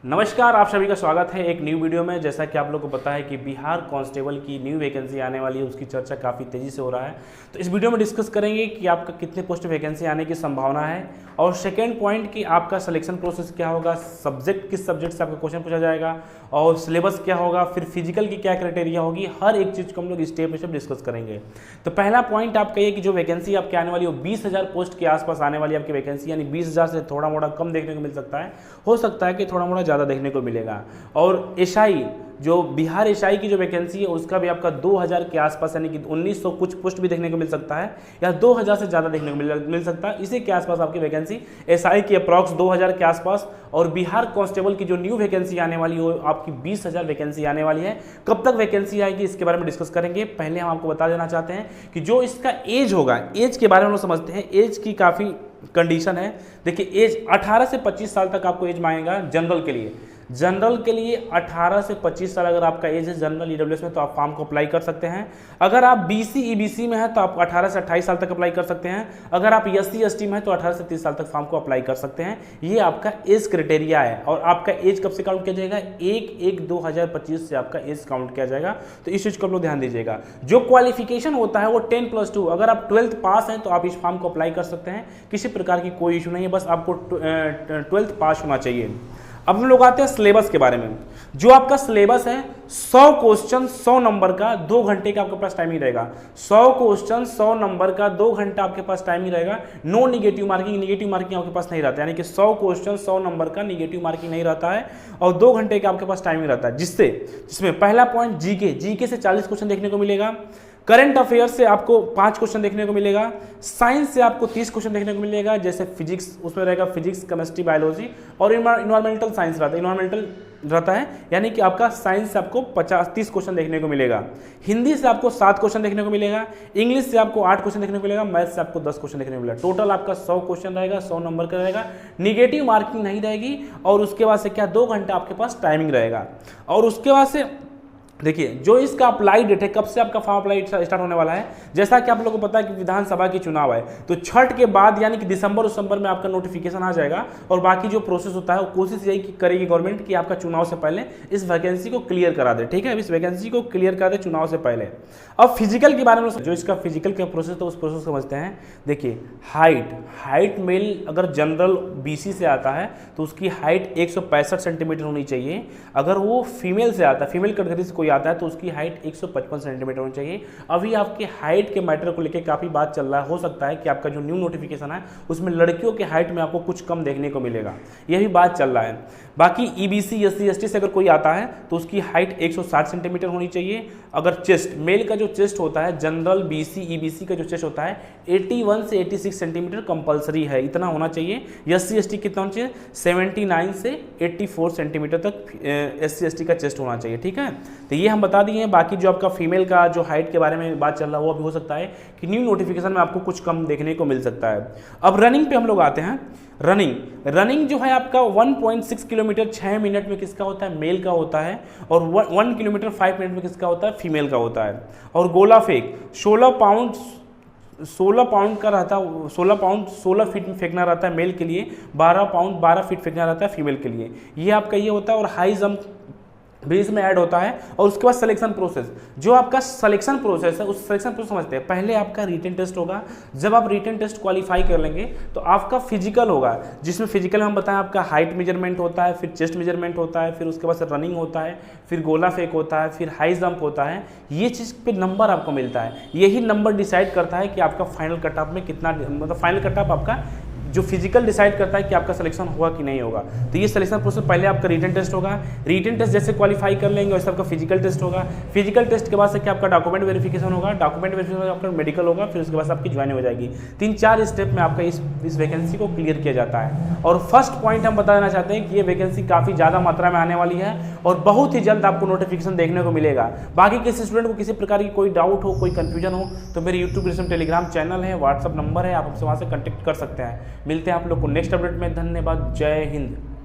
नमस्कार, आप सभी का स्वागत है एक न्यू वीडियो में। जैसा कि आप लोगों को पता है कि बिहार कांस्टेबल की न्यू वैकेंसी आने वाली है, उसकी चर्चा काफ़ी तेज़ी से हो रहा है। तो इस वीडियो में डिस्कस करेंगे कि आपका कितने पोस्ट वैकेंसी आने की संभावना है, और सेकेंड पॉइंट कि आपका सिलेक्शन प्रोसेस क्या होगा, सब्जेक्ट किस सब्जेक्ट से आपका क्वेश्चन पूछा जाएगा, और सिलेबस क्या होगा, फिर फिजिकल की क्या क्राइटेरिया होगी, हर एक चीज़ को हम लोग स्टेप बाय स्टेप डिस्कस करेंगे। तो पहला पॉइंट आपका ये कि जो वैकेंसी आपके आने वाली है वो 20,000 पोस्ट के आसपास आने वाली आपकी वैकेंसी, यानी 20,000 से थोड़ा मोड़ा कम देखने को मिल सकता है, हो सकता है कि थोड़ा मोड़ा ज़्यादा देखने को मिलेगा। और एसआई जो बिहार एसआई की जो वैकेंसी है उसका भी आपका 2000 के आसपास, यानी कि 1900 कुछ पोस्ट भी देखने को मिल सकता है, या 2000 से ज़्यादा देखने को मिल सकता है। इसी के आसपास आपकी वैकेंसी एसआई की अप्रॉक्स 2000 के आसपास। और बिहार कांस्टेबल की जो न्यू वैकेंसी आने वाली है आपकी 20,000 वैकेंसी आने वाली है। कब तक वैकेंसी आएगी इसके बारे में डिस्कस करेंगे। पहले हम आपको बता देना चाहते हैं कि जो इसका एज होगा, एज के बारे में हम लोग समझते हैं। एज की काफ़ी कंडीशन है। देखिए, एज 18 से 25 साल तक आपको एज मांगेगा जनरल के लिए। जनरल के लिए 18 से 25 साल अगर आपका एज है जनरल ईडब्ल्यूएस में, तो आप फॉर्म को अप्लाई कर सकते हैं। अगर आप बीसी ईबीसी में हैं तो आप 18 से 28 साल तक अप्लाई कर सकते हैं। अगर आप एससी एसटी में हैं तो 18 से 30 साल तक फॉर्म को अप्लाई कर सकते हैं। ये आपका एज क्राइटेरिया है। और आपका एज कब से काउंट किया जाएगा? 1/1/2025 से आपका एज काउंट किया जाएगा। तो इस चीज़ को आप लोग ध्यान दीजिएगा। जो क्वालिफिकेशन होता है वो 10+2। अगर आप 12th पास हैं तो आप इस फॉर्म को अप्लाई कर सकते हैं। किसी प्रकार की कोई इशू नहीं है, बस आपको 12th पास होना चाहिए। अब हम लोग आते हैं सिलेबस के बारे में। जो आपका सिलेबस है 100 क्वेश्चन 100 नंबर का 2 घंटे का आपके पास टाइम ही रहेगा। 100 क्वेश्चन 100 नंबर का 2 घंटा आपके पास टाइम ही रहेगा। No negative marking, negative marking आपके पास नहीं रहता, यानी कि 100 क्वेश्चन 100 नंबर का निगेटिव मार्किंग नहीं रहता है, और 2 घंटे का आपके पास टाइम ही रहता है। जिसमें पहला पॉइंट जीके से 40 क्वेश्चन देखने को मिलेगा। करंट अफेयर से आपको 5 क्वेश्चन देखने को मिलेगा। साइंस से आपको 30 क्वेश्चन देखने को मिलेगा, जैसे फिजिक्स, उसमें रहेगा फिजिक्स, केमिस्ट्री, बायोलॉजी, और इन्वायरमेंटल साइंस रहता है, यानी कि आपका साइंस से आपको 30 क्वेश्चन देखने को मिलेगा। हिंदी से आपको 7 क्वेश्चन देखने को मिलेगा। इंग्लिश से आपको 8 क्वेश्चन देखने को मिलेगा। मैथ से आपको 10 क्वेश्चन देखने को मिलेगा। टोटल आपका 100 क्वेश्चन रहेगा, 100 नंबर का रहेगा। निगेटिव मार्किंग नहीं रहेगी। और उसके बाद से क्या, 2 घंटा आपके पास टाइमिंग रहेगा। और उसके बाद से देखिए, जो इसका अप्लाई डेट है, कब से आपका फॉर्म अप्लाई स्टार्ट होने वाला है। जैसा कि आप लोगों को पता है कि विधानसभा की चुनाव है, तो छठ के बाद यानी कि दिसंबर में आपका नोटिफिकेशन आ जाएगा। और बाकी जो प्रोसेस होता है वो कोशिश यही करेगी गवर्नमेंट कि आपका चुनाव से पहले इस वैकेंसी को क्लियर करा दे। ठीक है, इस वैकेंसी को क्लियर करा दे चुनाव से पहले। अब फिजिकल के बारे में, जो इसका फिजिकल का प्रोसेस तो उस प्रोसेस समझते हैं। देखिए, हाइट मेल अगर जनरल बीसी से आता है तो उसकी हाइट 165 सेंटीमीटर होनी चाहिए। अगर वो फीमेल से आता है, फीमेल कैटेगरी से आता है, तो उसकी हाइट 155 सेंटीमीटर होनी चाहिए। अभी आपके हाइट के मैटर को लेकर काफी बात चल रहा है। हो सकता है कि आपका जो न्यू नोटिफिकेशन है उसमें लड़कियों के हाइट में आपको कुछ कम देखने को मिलेगा, यह भी बात चल रहा है। बाकी ईबीसी एससी एसटी से अगर कोई आता है तो उसकी हाइट 160 सेंटीमीटर होनी चाहिए। अगर चेस्ट, मेल का जो चेस्ट होता है, जनरल बीसी ईबीसी का जो चेस्ट होता है 81 से 86 सेंटीमीटर कंपलसरी है, इतना होना चाहिए। एससी एसटी कितना होना चाहिए? 79 से 84 सेंटीमीटर तक एससी एसटी का चेस्ट होना चाहिए। ठीक है, तो ये हम बता दिए हैं। बाकी जो आपका फीमेल का जो हाइट के बारे में बात चल रहा है वो भी हो सकता है कि न्यू नोटिफिकेशन में आपको कुछ कम देखने को मिल सकता है। अब रनिंग पे हम लोग आते हैं। रनिंग जो है आपका 1.6 किलोमीटर 6 मिनट में किसका होता है? मेल का होता है। और 1 किलोमीटर 5 मिनट में किसका होता है? फीमेल का होता है। और गोला फेंक 16 पाउंड का रहता है। 16 फीट में फेंकना रहता है मेल के लिए, 12 फीट फेंकना रहता है फीमेल के लिए। ये आपका ये होता है। और हाई जंप भी इसमें ऐड होता है। और उसके बाद सिलेक्शन प्रोसेस, जो आपका सिलेक्शन प्रोसेस है उस सिलेक्शन प्रोसेस समझते हैं। पहले आपका रिटन टेस्ट होगा। जब आप रिटन टेस्ट क्वालिफाई कर लेंगे तो आपका फिजिकल होगा, जिसमें फिजिकल में हम बताएं आपका हाइट मेजरमेंट होता है, फिर चेस्ट मेजरमेंट होता है, फिर उसके बाद से रनिंग होता है, फिर गोला फेंक होता है, फिर हाई जंप होता है। ये चीज़ पे नंबर आपको मिलता है। यही नंबर डिसाइड करता है कि आपका फाइनल कट ऑफ में कितना, मतलब फाइनल कट ऑफ आपका जो फिजिकल डिसाइड करता है कि आपका सिलेक्शन होगा कि नहीं होगा। तो ये सिलेक्शन प्रोसेस, पहले आपका रिटन टेस्ट होगा। रिटन टेस्ट जैसे क्वालिफाई कर लेंगे वैसे आपका फिजिकल टेस्ट होगा। फिजिकल टेस्ट के बाद से क्या आपका डॉक्यूमेंट वेरिफिकेशन होगा। डॉक्यूमेंट वेरिफिकेशन आपका मेडिकल होगा। फिर उसके बाद आपकी ज्वाइनिंग हो जाएगी। 3-4 स्टेप में आपका इस वैकेंसी को क्लियर किया जाता है। और फर्स्ट पॉइंट हम बता देना चाहते हैं कि ये वैकेंसी काफ़ी ज़्यादा मात्रा में आने वाली है और बहुत ही जल्द आपको नोटिफिकेशन देखने को मिलेगा। बाकी किसी स्टूडेंट को किसी प्रकार की कोई डाउट हो, कोई कन्फ्यूजन हो, तो मेरे यूट्यूब टेलीग्राम चैनल है, व्हाट्सअप नंबर है, आप हमसे वहाँ से कॉन्टैक्ट कर सकते हैं। मिलते हैं आप लोग को नेक्स्ट अपडेट में। धन्यवाद। जय हिंद।